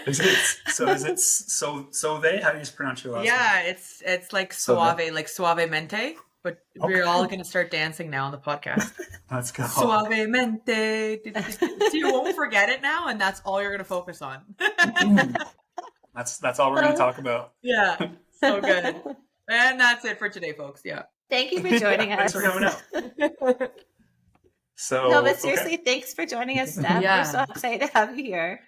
Is it Soave? How do you pronounce your last name? Yeah, it's like Soave. suave, like suavemente, but we're all Okay. going to start dancing now on the podcast. Let's go. Suavemente. So you won't forget it now, and that's all you're going to focus on. That's all we're going to talk about. Yeah, so good. And that's it for today, folks. Yeah. Thank you for joining Thanks us. for coming out. So, No, but seriously, thanks for joining us, Steph. Yeah. We're so excited to have you here.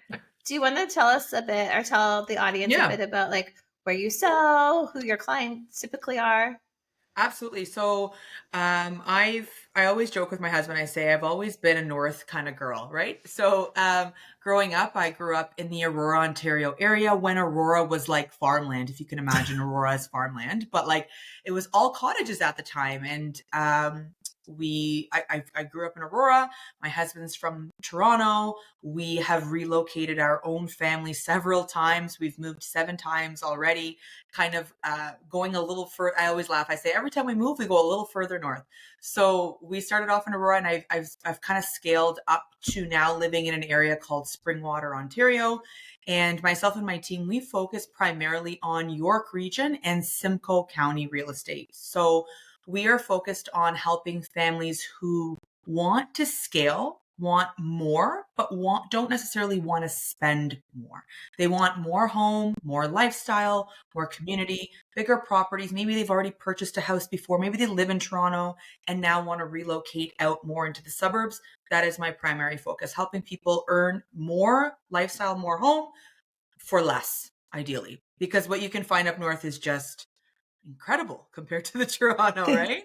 Do you want to tell us a bit, or tell the audience a bit about like where you sell, who your clients typically are? Absolutely. So I always joke with my husband. I say I've always been a north kind of girl, right? So growing up, I grew up in the Aurora, Ontario area when Aurora was like farmland, if you can imagine Aurora as farmland, but like it was all cottages at the time. And I grew up in Aurora. My husband's from Toronto. We have relocated our own family several times. We've moved 7 times already, kind of going a little further. I always laugh. I say every time we move, we go a little further north. So we started off in Aurora, and I've kind of scaled up to now living in an area called Springwater, Ontario. And myself and my team, we focus primarily on York Region and Simcoe County real estate. So we are focused on helping families who want to scale, want more, but don't necessarily want to spend more. They want more home, more lifestyle, more community, bigger properties. Maybe they've already purchased a house before. Maybe they live in Toronto and now want to relocate out more into the suburbs. That is my primary focus, helping people earn more lifestyle, more home for less, ideally. Because what you can find up north is just incredible compared to the Toronto, right?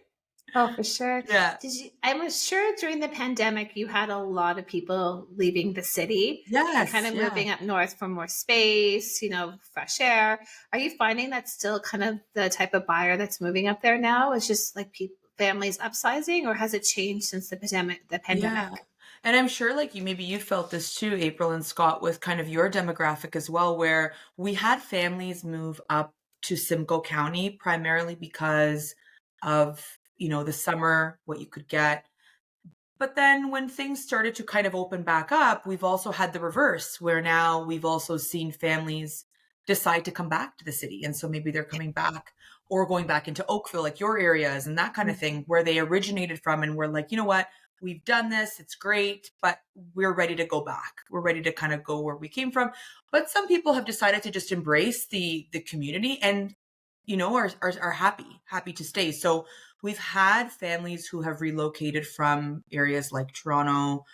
Oh, for sure. Yeah. I'm sure during the pandemic, you had a lot of people leaving the city. Yes. And kind of moving up north for more space, fresh air. Are you finding that's still kind of the type of buyer that's moving up there now? It's just like families upsizing, or has it changed since the pandemic? Yeah. And I'm sure like maybe you felt this too, April and Scott, with kind of your demographic as well, where we had families move up to Simcoe County primarily because of, the summer, what you could get. But then when things started to kind of open back up, we've also had the reverse, where now we've also seen families decide to come back to the city. And so maybe they're coming back or going back into Oakville, like your areas and that kind of thing, where they originated from. And we're like, you know what? We've done this. It's great, but we're ready to go back. We're ready to kind of go where we came from. But some people have decided to just embrace the community and, are happy to stay. So we've had families who have relocated from areas like Toronto,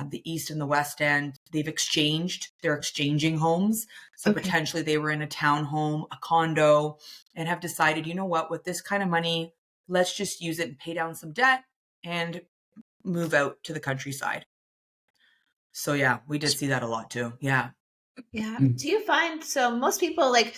the East and the West End. They're exchanging homes. So potentially they were in a townhome, a condo, and have decided, you know what, with this kind of money, let's just use it and pay down some debt and move out to the countryside. So yeah, we did see that a lot too. Yeah. Yeah. Do you find, so most people, like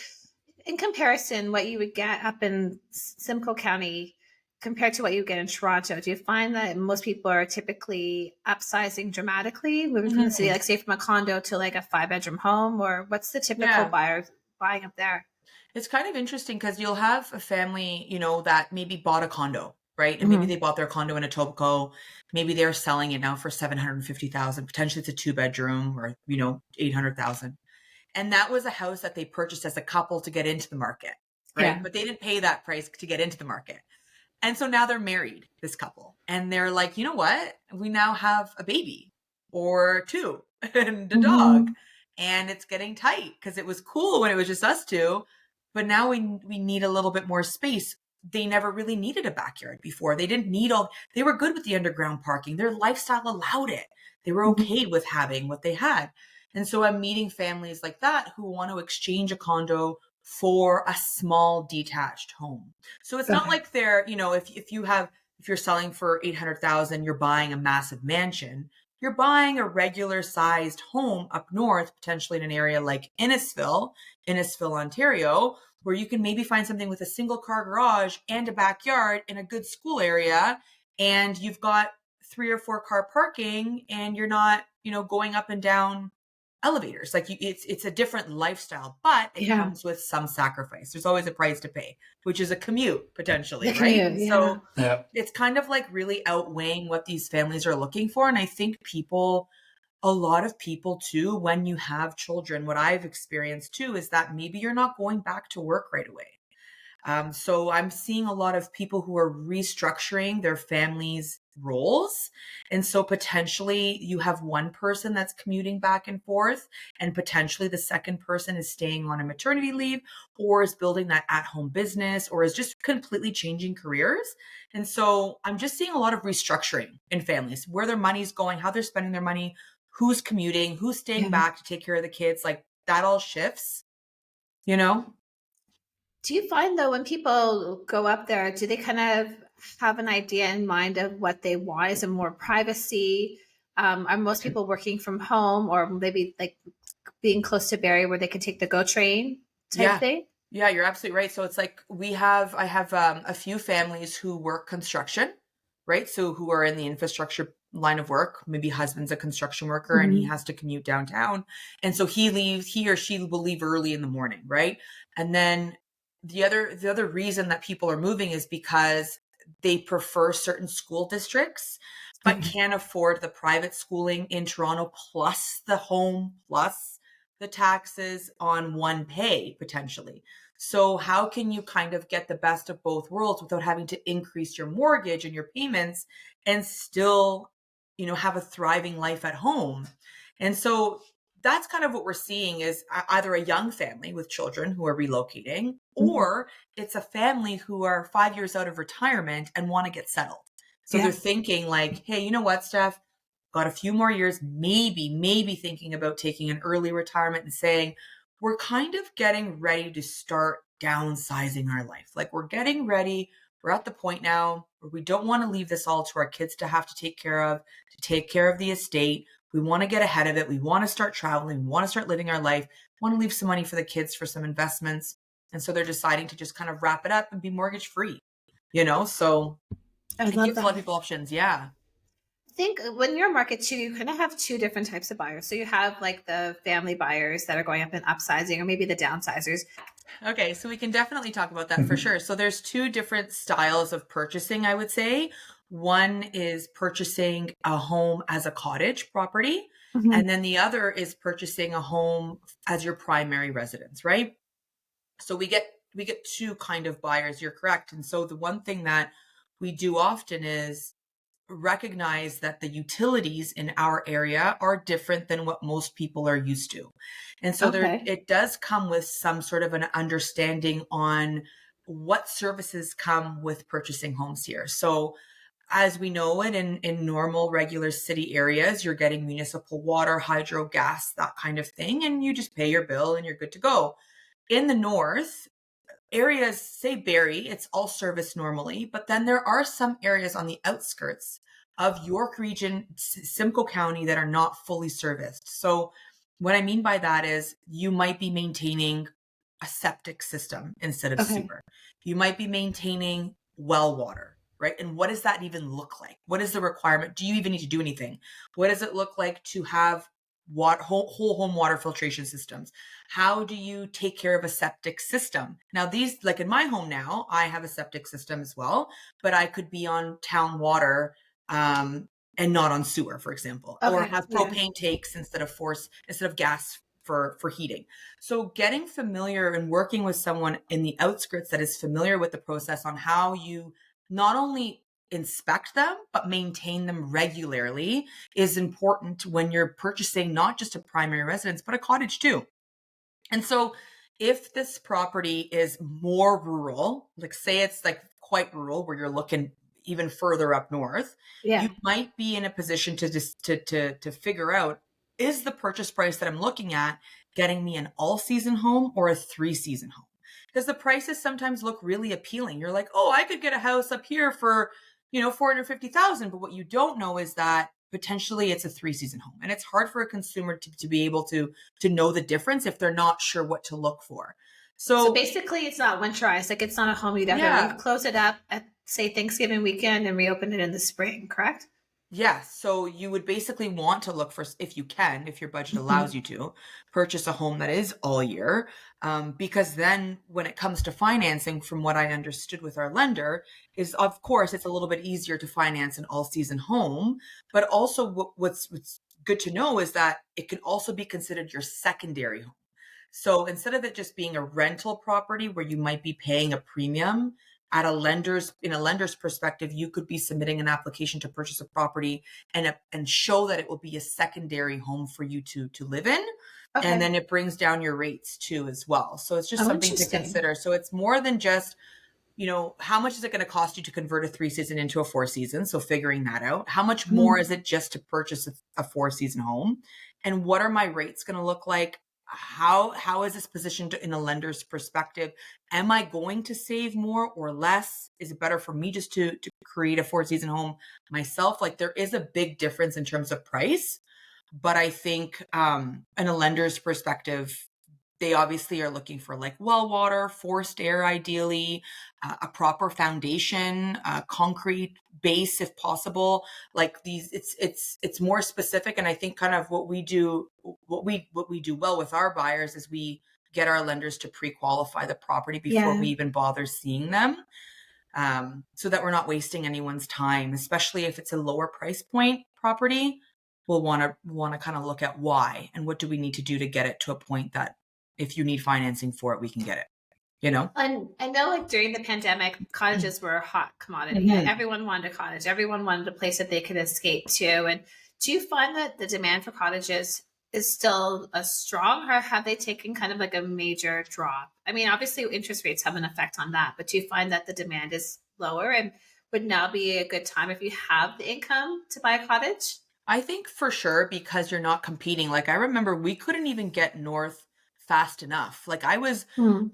in comparison, what you would get up in Simcoe County compared to what you get in Toronto, do you find that most people are typically upsizing dramatically, moving from the city, like say from a condo to like a 5-bedroom home, or what's the typical buyer buying up there? It's kind of interesting because you'll have a family, that maybe bought a condo, right? And maybe they bought their condo in Etobicoke. Maybe they're selling it now for $750,000. Potentially it's a 2-bedroom or, $800,000. And that was a house that they purchased as a couple to get into the market, right? Yeah. But they didn't pay that price to get into the market. And so now they're married, this couple. And they're like, you know what? We now have a baby or 2 and a dog. And it's getting tight because it was cool when it was just us 2. But now we need a little bit more space. They never really needed a backyard before. They didn't need they were good with the underground parking. Their lifestyle allowed it. They were okay with having what they had. And so I'm meeting families like that who want to exchange a condo for a small detached home. So it's not like they're, if you're selling for $800,000, you're buying a massive mansion. You're buying a regular sized home up north, potentially in an area like Innisfil, Ontario, where you can maybe find something with a single car garage and a backyard in a good school area. And you've got 3 or 4 car parking and you're not, going up and down elevators. Like it's a different lifestyle, but it comes with some sacrifice. There's always a price to pay, which is a commute potentially, right? So it's kind of like really outweighing what these families are looking for. And I think people a lot of people too, when you have children, what I've experienced too is that maybe you're not going back to work right away. So I'm seeing a lot of people who are restructuring their families' roles. And so potentially you have one person that's commuting back and forth, and potentially the second person is staying on a maternity leave or is building that at-home business or is just completely changing careers. And so I'm just seeing a lot of restructuring in families, where their money's going, how they're spending their money, who's commuting, who's staying back to take care of the kids. Like that all shifts, you know? Do you find though when people go up there, do they kind of have an idea in mind of what they want? Is it more privacy? Are most people working from home, or maybe like being close to Barrie where they can take the GO train type thing? Yeah, you're absolutely right. So it's like I have a few families who work construction, right? So who are in the infrastructure line of work. Maybe husband's a construction worker and he has to commute downtown. And so he or she will leave early in the morning, right? And then the other reason that people are moving is because they prefer certain school districts, but can't afford the private schooling in Toronto, plus the home, plus the taxes on one pay potentially. So how can you kind of get the best of both worlds without having to increase your mortgage and your payments and still, have a thriving life at home? And so that's kind of what we're seeing is either a young family with children who are relocating, or it's a family who are 5 years out of retirement and want to get settled. So they're thinking like, hey, you know what, Steph? Got a few more years, maybe thinking about taking an early retirement and saying, we're kind of getting ready to start downsizing our life. Like we're getting ready. We're at the point now where we don't want to leave this all to our kids to have to take care of the estate. We want to get ahead of it. We want to start traveling. We want to start living our life. We want to leave some money for the kids for some investments. And so they're deciding to just kind of wrap it up and be mortgage free, So it gives a lot of people options. Yeah. I think when you're market too, you kind of have two different types of buyers. So you have like the family buyers that are going up and upsizing, or maybe the downsizers. Okay, so we can definitely talk about that for sure. So there's two different styles of purchasing, I would say. One is purchasing a home as a cottage property, and then the other is purchasing a home as your primary residence, right? So we get two kind of buyers, you're correct. And so the one thing that we do often is recognize that the utilities in our area are different than what most people are used to. And so it does come with some sort of an understanding on what services come with purchasing homes here. So as we know it in normal, regular city areas, you're getting municipal water, hydro, gas, that kind of thing, and you just pay your bill and you're good to go. In the north, areas, say Barrie, it's all serviced normally, but then there are some areas on the outskirts of York Region, Simcoe County, that are not fully serviced. So what I mean by that is you might be maintaining a septic system instead of sewer. You might be maintaining well water, right? And what does that even look like? What is the requirement? Do you even need to do anything? What does it look like to have whole home water filtration systems? How do you take care of a septic system? Now these, like in my home now, I have a septic system as well, but I could be on town water and not on sewer, for example, or have propane tanks instead of gas for heating. So getting familiar and working with someone in the outskirts that is familiar with the process on how you not only inspect them, but maintain them regularly is important when you're purchasing not just a primary residence, but a cottage too. And so if this property is more rural, like say it's like quite rural where you're looking even further up north, you might be in a position to just to figure out, is the purchase price that I'm looking at getting me an all-season home or a 3-season home? Because the prices sometimes look really appealing. You're like, oh, I could get a house up here for, $450,000. But what you don't know is that potentially it's a 3-season home. And it's hard for a consumer to be able to know the difference if they're not sure what to look for. So basically it's not winterized. Like it's not a home you'd ever close it up at, say, Thanksgiving weekend and reopen it in the spring, correct? Yeah. So you would basically want to look for, if you can, if your budget allows you to, purchase a home that is all year. Because then when it comes to financing, from what I understood with our lender, is of course it's a little bit easier to finance an all season home. But also what's good to know is that it can also be considered your secondary home. So instead of it just being a rental property where you might be paying a premium, in a lender's perspective, you could be submitting an application to purchase a property and show that it will be a secondary home for you to live in. Okay. And then it brings down your rates too as well. So it's just something to Interesting. consider. So it's more than just, how much is it going to cost you to convert a 3-season into a 4-season? So figuring that out. How much more is it just to purchase a 4-season home? And what are my rates going to look like? How is this positioned in a lender's perspective? Am I going to save more or less? Is it better for me just to create a 4-season home myself? Like, there is a big difference in terms of price, but I think in a lender's perspective, they obviously are looking for like well water, forced air, ideally, a proper foundation, concrete base if possible. Like these, it's more specific. And I think kind of what we do well with our buyers is we get our lenders to pre-qualify the property before we even bother seeing them, so that we're not wasting anyone's time, especially if it's a lower price point property. We'll want to kind of look at why and what do we need to do to get it to a point that if you need financing for it, we can get it, And I know like during the pandemic, cottages were a hot commodity. Everyone wanted a cottage. Everyone wanted a place that they could escape to. And do you find that the demand for cottages is still strong, or have they taken kind of like a major drop? I mean, obviously interest rates have an effect on that, but do you find that the demand is lower and would now be a good time if you have the income to buy a cottage? I think for sure, because you're not competing. Like I remember we couldn't even get north fast enough. Like I was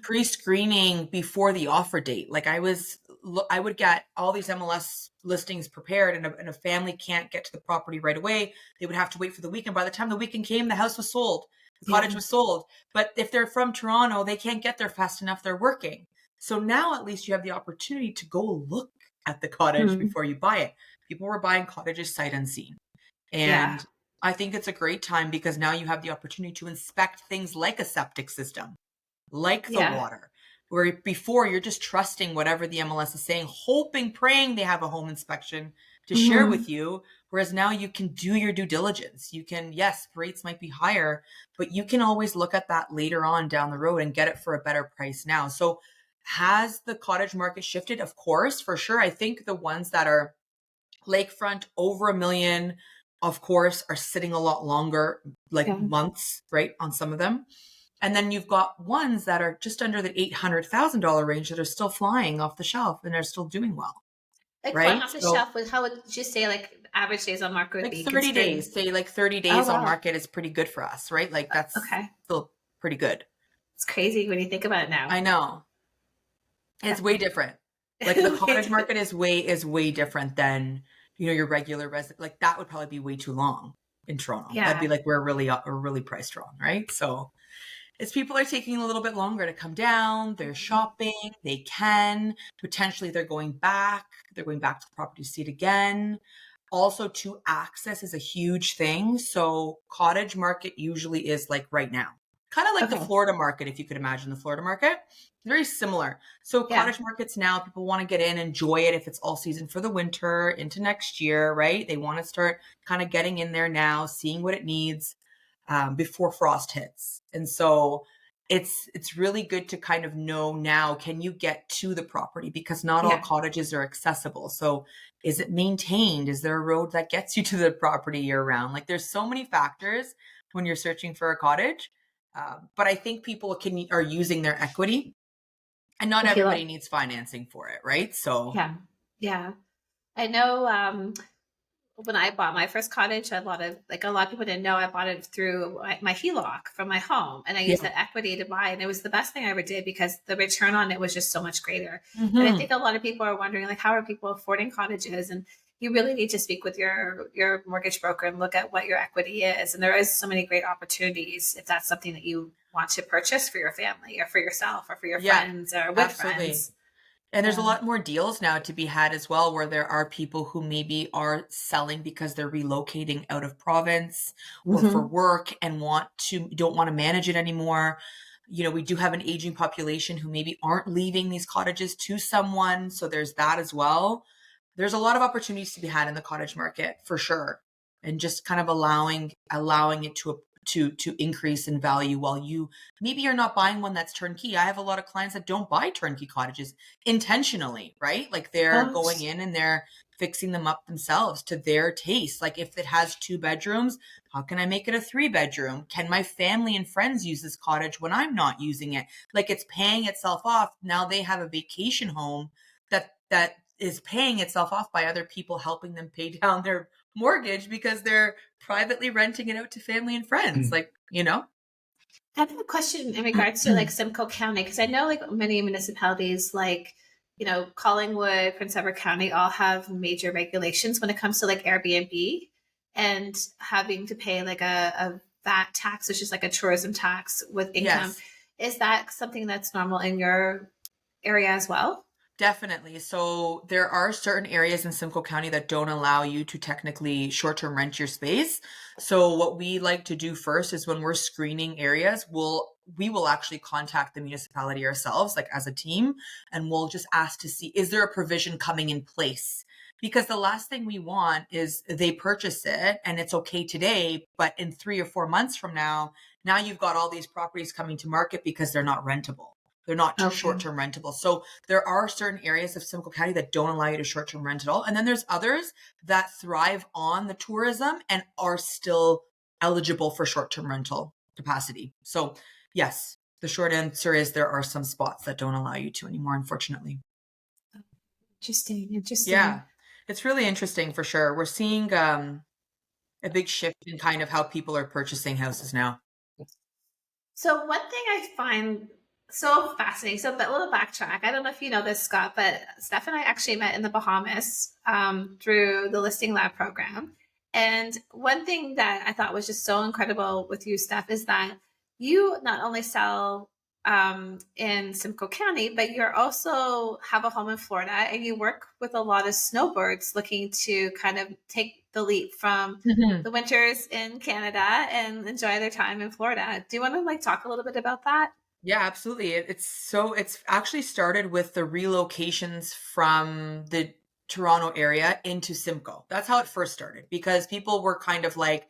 pre-screening before the offer date. Like I would get all these MLS listings prepared, and a family can't get to the property right away. They would have to wait for the weekend. By the time the weekend came, the house was sold. The cottage was sold. But if they're from Toronto, they can't get there fast enough. They're working. So now at least you have the opportunity to go look at the cottage before you buy it. People were buying cottages sight unseen. And I think it's a great time because now you have the opportunity to inspect things like a septic system, like the water, where before you're just trusting whatever the MLS is saying, hoping, praying they have a home inspection to share with you. Whereas now you can do your due diligence. You can, yes, rates might be higher, but you can always look at that later on down the road and get it for a better price now. So has the cottage market shifted? Of course, for sure. I think the ones that are lakefront over $1 million, of course, are sitting a lot longer, like months, right, on some of them. And then you've got ones that are just under the $800,000 range that are still flying off the shelf and are still doing well. Like right? flying off the shelf, how would you say like average days on market would Like be? 30 days. Say like 30 days on market is pretty good for us, right? Like that's still pretty good. It's crazy when you think about it now. I know. It's way different. Like the cottage market is way different than, your regular resident. Like that would probably be way too long in Toronto. That'd be like we're really priced wrong, right? So as people are taking a little bit longer to come down, they're shopping, they can, potentially they're going back to the property to see it again. Also, to access is a huge thing. So cottage market usually is like right now, kind of like the Florida market, if you could imagine the Florida market. Very similar. So cottage markets now, people want to get in, enjoy it if it's all season for the winter into next year, right? They want to start kind of getting in there now, seeing what it needs before frost hits. And so it's really good to kind of know now, can you get to the property? Because not all cottages are accessible. So is it maintained? Is there a road that gets you to the property year round? Like there's so many factors when you're searching for a cottage. But I think people are using their equity. And not everybody needs financing for it, right? So yeah. I know when I bought my first cottage, a lot of people didn't know I bought it through my HELOC from my home, and I used that equity to buy, and it was the best thing I ever did because the return on it was just so much greater. And I think a lot of people are wondering, like, how are people affording cottages? And you really need to speak with your mortgage broker and look at what your equity is. And there is so many great opportunities if that's something that you want to purchase for your family or for yourself or for your friends or with friends. And there's a lot more deals now to be had as well, where there are people who maybe are selling because they're relocating out of province or for work and don't want to manage it anymore. We do have an aging population who maybe aren't leaving these cottages to someone. So there's that as well. There's a lot of opportunities to be had in the cottage market for sure. and just kind of allowing it to increase in value while maybe you're not buying one that's turnkey. I have a lot of clients that don't buy turnkey cottages intentionally, right? Like they're going in and they're fixing them up themselves to their taste. Like if it has 2 bedrooms, how can I make it a 3-bedroom? Can my family and friends use this cottage when I'm not using it? Like it's paying itself off. Now they have a vacation home that is paying itself off by other people helping them pay down their mortgage because they're privately renting it out to family and friends. Like, I have a question in regards to like Simcoe County, because I know like many municipalities like, Collingwood, Prince Edward County all have major regulations when it comes to like Airbnb and having to pay like a VAT tax, which is like a tourism tax with income. Yes. Is that something that's normal in your area as well? Definitely. So there are certain areas in Simcoe County that don't allow you to technically short-term rent your space. So what we like to do first is when we're screening areas, we will actually contact the municipality ourselves, like as a team, and we'll just ask to see, is there a provision coming in place? Because the last thing we want is they purchase it and it's okay today, but in 3 or 4 months from now you've got all these properties coming to market because they're not rentable. They're not short-term rentable. So there are certain areas of Simcoe County that don't allow you to short-term rent at all. And then there's others that thrive on the tourism and are still eligible for short-term rental capacity. So yes, the short answer is there are some spots that don't allow you to anymore, unfortunately. Interesting. Yeah, it's really interesting for sure. We're seeing a big shift in kind of how people are purchasing houses now. So one thing I find so fascinating. So, but a little backtrack. I don't know if you know this, Scott, but Steph and I actually met in the Bahamas through the Listing Lab program. And one thing that I thought was just so incredible with you, Steph, is that you not only sell in Simcoe County, but you also have a home in Florida, and you work with a lot of snowbirds looking to kind of take the leap from the winters in Canada and enjoy their time in Florida. Do you want to like talk a little bit about that? Yeah, absolutely. It's actually started with the relocations from the Toronto area into Simcoe. That's how it first started because people were kind of like,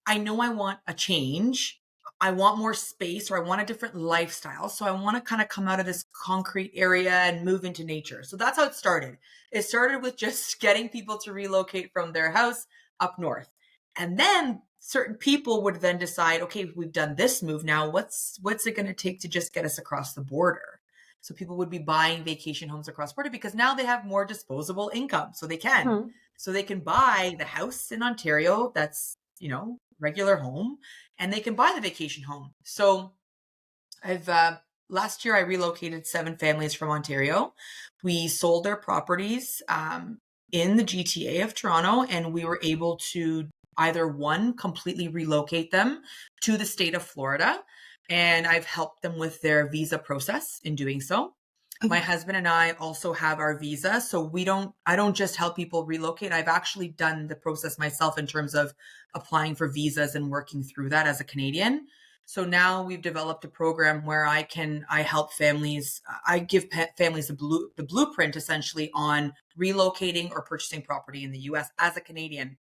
I know I want a change. I want more space or I want a different lifestyle. So I want to kind of come out of this concrete area and move into nature. So that's how it started. It started with just getting people to relocate from their house up north. And then certain people would then decide, okay, we've done this move now. What's it going to take to just get us across the border? So people would be buying vacation homes across border because now they have more disposable income. So they can. So they can buy the house in Ontario that's, regular home, and they can buy the vacation home. So I've last year I relocated 7 families from Ontario. We sold their properties in the GTA of Toronto, and we were able to either one, completely relocate them to the state of Florida. And I've helped them with their visa process in doing so. My husband and I also have our visa. So I don't just help people relocate. I've actually done the process myself in terms of applying for visas and working through that as a Canadian. So now we've developed a program where I help families. I give families the blueprint essentially on relocating or purchasing property in the US as a Canadian.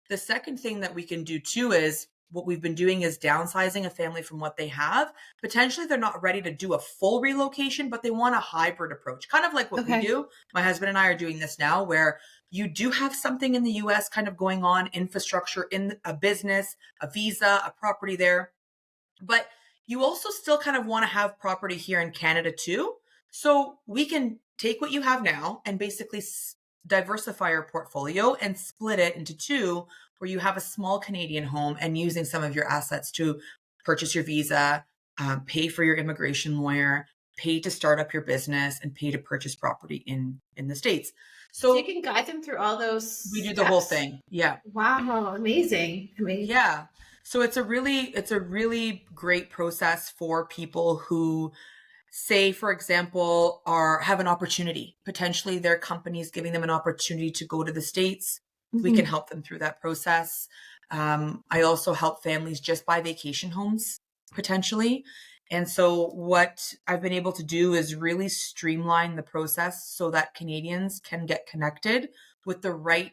The second thing that we can do too is what we've been doing is downsizing a family from what they have. Potentially they're not ready to do a full relocation, but they want a hybrid approach, kind of like what we do. My husband and I are doing this now where you do have something in the US kind of going on, infrastructure in a business, a visa, a property there. But you also still kind of want to have property here in Canada too. So we can take what you have now and basically diversify your portfolio and split it into 2 where you have a small Canadian home and using some of your assets to purchase your visa, pay for your immigration lawyer, pay to start up your business, and pay to purchase property in the States. So you can guide them through all those We do steps. the whole thing. Yeah. Wow. Amazing. Yeah. So it's a really great process for people who say, for example, have an opportunity. Potentially their company is giving them an opportunity to go to the States. We can help them through that process. I also help families just buy vacation homes potentially. And so what I've been able to do is really streamline the process so that Canadians can get connected with the right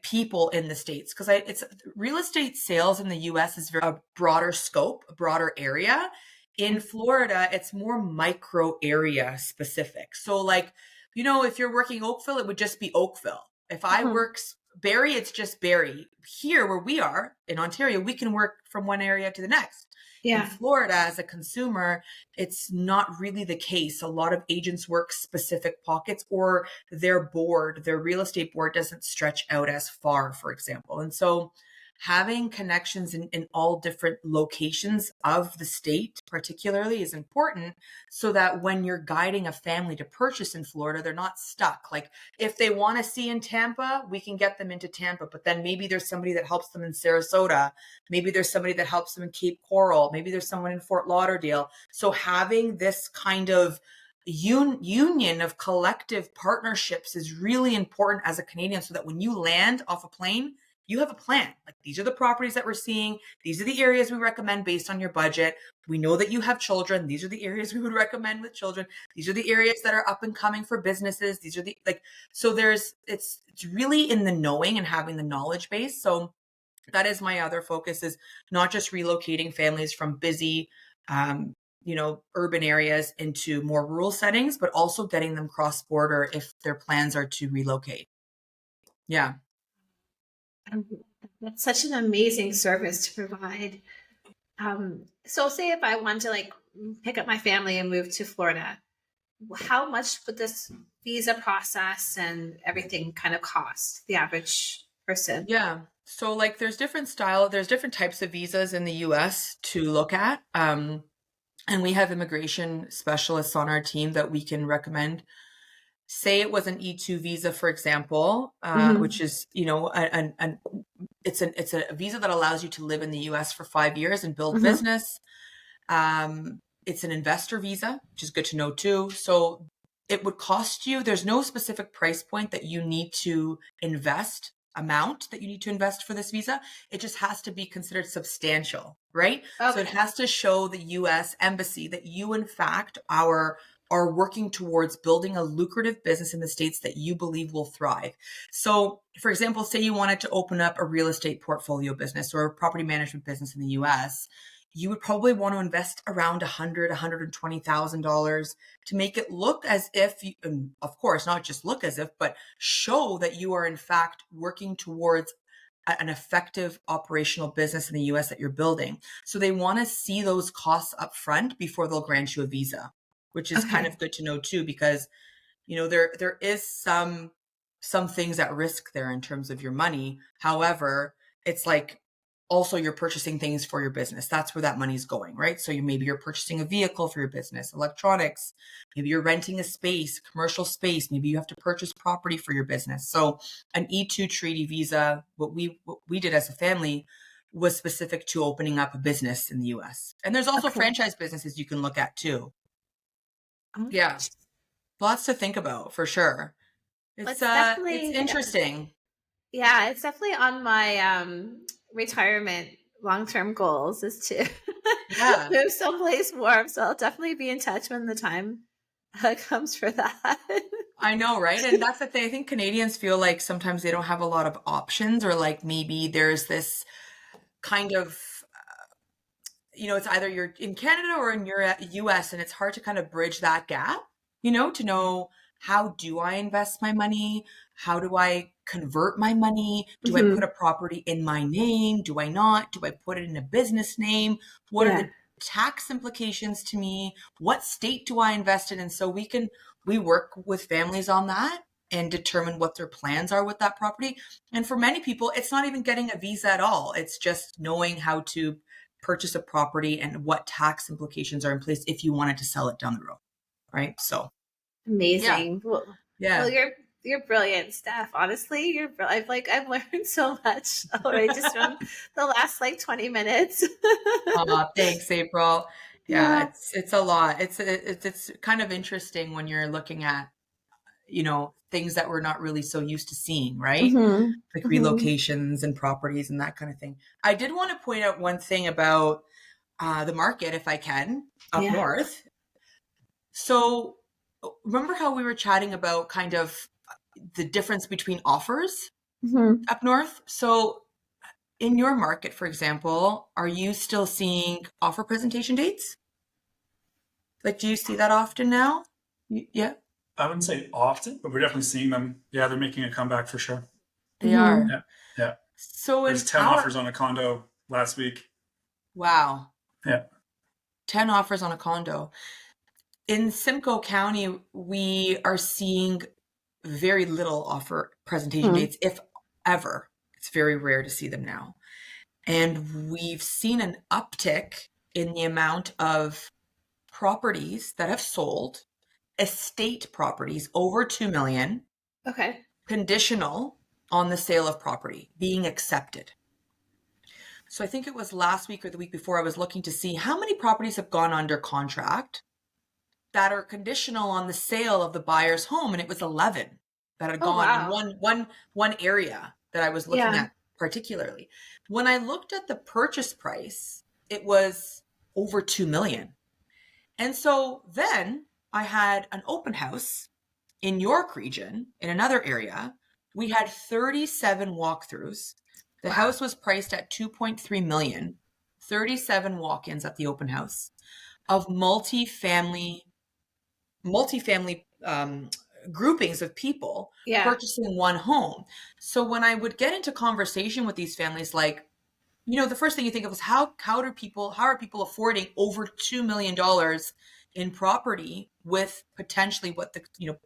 people in the States, because it's real estate sales in the US is a broader scope, a broader area. In Florida, it's more micro area specific. So like, if you're working Oakville, it would just be Oakville. If I work Barrie, it's just Barrie. Here where we are in Ontario, we can work from one area to the next. In Florida, as a consumer, it's not really the case. A lot of agents work specific pockets, or their real estate board doesn't stretch out as far, for example. And so having connections in all different locations of the state particularly is important, so that when you're guiding a family to purchase in Florida, they're not stuck. Like if they want to see in Tampa, we can get them into Tampa, but then maybe there's somebody that helps them in Sarasota. Maybe there's somebody that helps them in Cape Coral. Maybe there's someone in Fort Lauderdale. So having this kind of union of collective partnerships is really important as a Canadian, so that when you land off a plane, you have a plan. Like, these are the properties that we're seeing. These are the areas we recommend based on your budget. We know that you have children. These are the areas we would recommend with children. These are the areas that are up and coming for businesses. These are so it's really in the knowing and having the knowledge base. So that is my other focus, is not just relocating families from busy, urban areas into more rural settings, but also getting them cross-border if their plans are to relocate. Yeah. That's such an amazing service to provide. So say if I want to pick up my family and move to Florida, how much would this visa process and everything kind of cost the average person? Yeah. So there's different types of visas in the US to look at. And we have immigration specialists on our team that we can recommend. Say it was an E2 visa, for example, which is, it's a visa that allows you to live in the US for 5 years and build business. It's an investor visa, which is good to know too. So it would cost you, there's no specific price point that you need to invest, amount that you need to invest for this visa. It just has to be considered substantial, right? Okay. So it has to show the US embassy that you, in fact, are working towards building a lucrative business in the States that you believe will thrive. So, for example, say you wanted to open up a real estate portfolio business or a property management business in the US, you would probably want to invest around $100,000, $120,000 to make it look as if, of course, not just look as if, but show that you are in fact working towards an effective operational business in the US that you're building. So they want to see those costs up front before they'll grant you a visa, which is kind of good to know too, because, there is some things at risk there in terms of your money. However, it's also you're purchasing things for your business. That's where that money's going, right? So maybe you're purchasing a vehicle for your business, electronics, maybe you're renting a space, commercial space, maybe you have to purchase property for your business. So an E2 treaty visa, what we did as a family, was specific to opening up a business in the US. And there's also franchise businesses you can look at too. Yeah. Lots to think about for sure. It's interesting. Yeah, it's definitely on my retirement long-term goals, is to move someplace warm. So I'll definitely be in touch when the time comes for that. I know, right? And that's the thing. I think Canadians feel like sometimes they don't have a lot of options, or maybe there's this kind of, it's either you're in Canada or in your US, and it's hard to kind of bridge that gap, to know, how do I invest my money? How do I convert my money? Do I put a property in my name? Do I not? Do I put it in a business name? What are the tax implications to me? What state do I invest in? And so we work with families on that and determine what their plans are with that property. And for many people, it's not even getting a visa at all. It's just knowing how to purchase a property and what tax implications are in place if you wanted to sell it down the road. Right. So amazing. Yeah. Well, you're brilliant, Steph. Honestly, I've learned so much already just from the last 20 minutes. Thanks, April. Yeah. It's a lot. It's kind of interesting when you're looking at, things that we're not really so used to seeing, right? Like relocations and properties and that kind of thing. I did want to point out one thing about the market, if I can, up north. So remember how we were chatting about kind of the difference between offers? up north. So in your market, for example, are you still seeing offer presentation dates? Like, do you see that often now? Yeah, I wouldn't say often, but we're definitely seeing them. Yeah, they're making a comeback for sure. they are. Yeah, yeah. So There's in 10 offers on a condo last week. wow, Yeah. 10 offers on a condo. In Simcoe County, we are seeing very little offer presentation dates, if ever. It's very rare to see them now. And we've seen an uptick in the amount of properties that have sold, estate properties over 2 million, Okay. conditional on the sale of property being accepted. So I think it was last week or the week before, I was looking to see how many properties have gone under contract that are conditional on the sale of the buyer's home, and it was 11 that had Oh, gone wow. in one area that I was looking Yeah. at particularly. When I looked at the purchase price, it was over 2 million. And so then I had an open house in York region in another area. We had 37 walkthroughs. The house was priced at 2.3 million, 37 walk-ins at the open house of multifamily groupings of people Yeah. purchasing one home. So when I would get into conversation with these families, like, the first thing you think of is how are people affording over $2 million in property with potentially what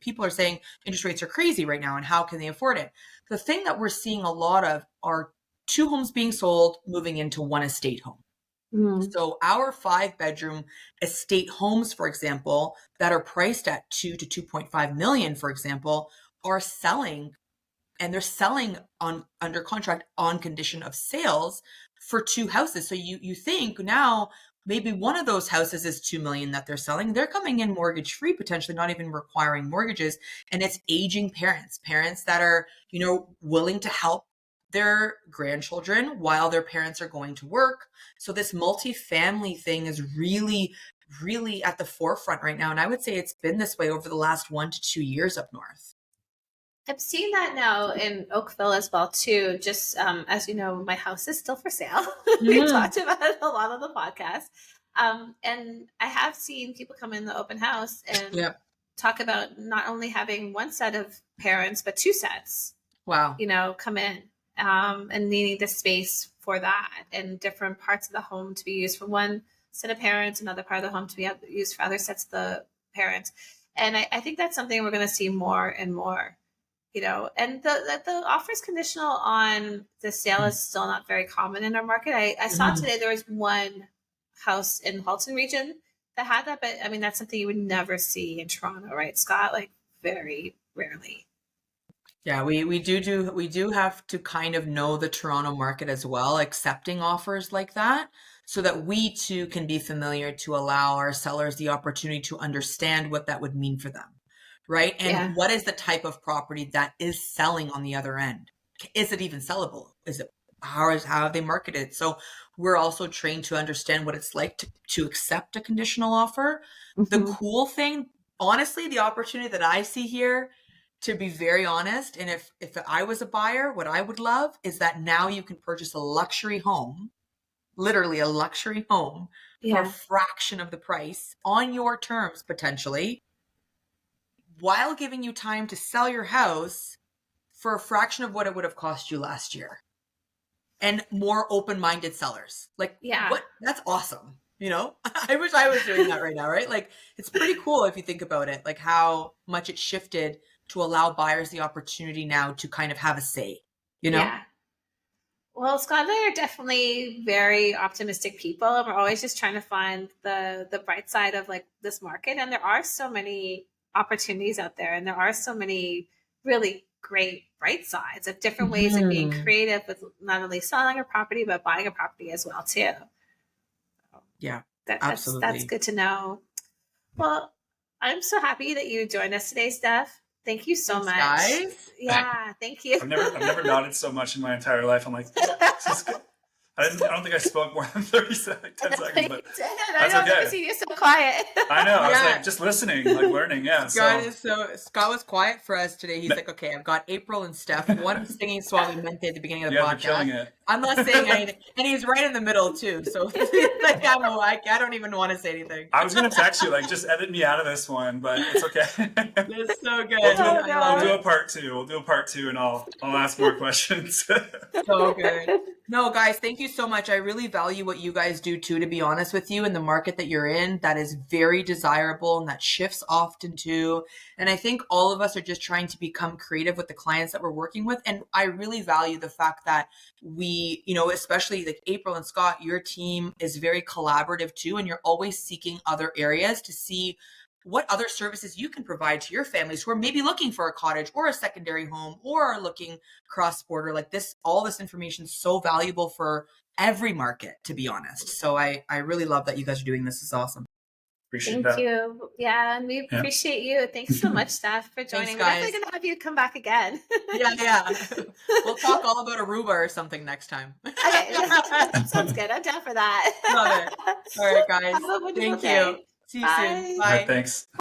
people are saying interest rates are crazy right now, and how can they afford it? The thing that we're seeing a lot of are 2 homes being sold, moving into one estate home. So our 5-bedroom estate homes, for example, that are priced at 2 to 2.5 million, for example, are selling, and they're selling under contract on condition of sales for 2 houses. So you think now maybe one of those houses is 2 million that they're selling. They're coming in mortgage free, potentially not even requiring mortgages. And it's aging parents that are, willing to help their grandchildren while their parents are going to work. So this multifamily thing is really, really at the forefront right now. And I would say it's been this way over the last 1 to 2 years up north. I've seen that now in Oakville as well too. Just as you know, my house is still for sale. We talked about it a lot on the podcast, and I have seen people come in the open house and talk about not only having one set of parents but 2 sets. Wow. Come in and needing the space for that, and different parts of the home to be used for one set of parents, another part of the home to be used for other sets of the parents. And I think that's something we're going to see more and more. And the offers conditional on the sale is still not very common in our market. I saw today there was one house in Halton region that had that, but I mean, that's something you would never see in Toronto, right, Scott? Like, very rarely. Yeah, we do have to kind of know the Toronto market as well, accepting offers like that, so that we too can be familiar to allow our sellers the opportunity to understand what that would mean for them. Right. And what is the type of property that is selling on the other end? Is it even sellable? How have they marketed? So we're also trained to understand what it's like to accept a conditional offer. The cool thing, honestly, the opportunity that I see here, to be very honest, and if I was a buyer, what I would love is that now you can purchase a luxury home, literally a luxury home, for a fraction of the price on your terms, potentially, while giving you time to sell your house for a fraction of what it would have cost you last year. And more open-minded sellers. Like, what? That's awesome. I wish I was doing that right now, right? Like, it's pretty cool if you think about it, like how much it shifted to allow buyers the opportunity now to kind of have a say, Yeah. Well, Scott and I are definitely very optimistic people, and we're always just trying to find the bright side of like this market. And there are so many opportunities out there, and there are so many really great bright sides of different ways of being creative with not only selling a property but buying a property as well too. Yeah, absolutely. That's good to know. Well, I'm so happy that you joined us today, Steph. Thank you so much, guys. Yeah, thank you. I've never nodded so much in my entire life. I'm like, this is good. I don't think I spoke more than 10 seconds, but I that's don't okay. ever see you so quiet. I know. I was Yeah. like just listening, like learning. Yeah. Scott was quiet for us today. He's like, okay, I've got April and Steph, one singing Suave Mente at the beginning of the Yeah, they're killing podcast. it. I'm not saying anything, and he's right in the middle too. So like, I don't even want to say anything. I was gonna text you like, just edit me out of this one, but it's okay. That's so good. We'll do, Oh, I love we'll do it. a part 2. We'll do a part 2, and I'll ask more questions. So good. No, guys, thank you so much. I really value what you guys do too, to be honest with you, in the market that you're in. That is very desirable and that shifts often too. And I think all of us are just trying to become creative with the clients that we're working with. And I really value the fact that we, you know, especially like April and Scott, your team is very collaborative too. And you're always seeking other areas to see what other services you can provide to your families who are maybe looking for a cottage or a secondary home or are looking cross-border. Like this, all this information is so valuable for every market, to be honest. So I really love that you guys are doing this. It's awesome. Appreciate Thank that. you. Yeah, and we appreciate you. Thanks so much, Steph, for joining. We're definitely going to have you come back again. Yeah. We'll talk all about Aruba or something next time. Okay, sounds good. I'm down for that. Love it. All right, guys. Have a wonderful Thank day. you. See you Bye. soon. All Bye. right, thanks.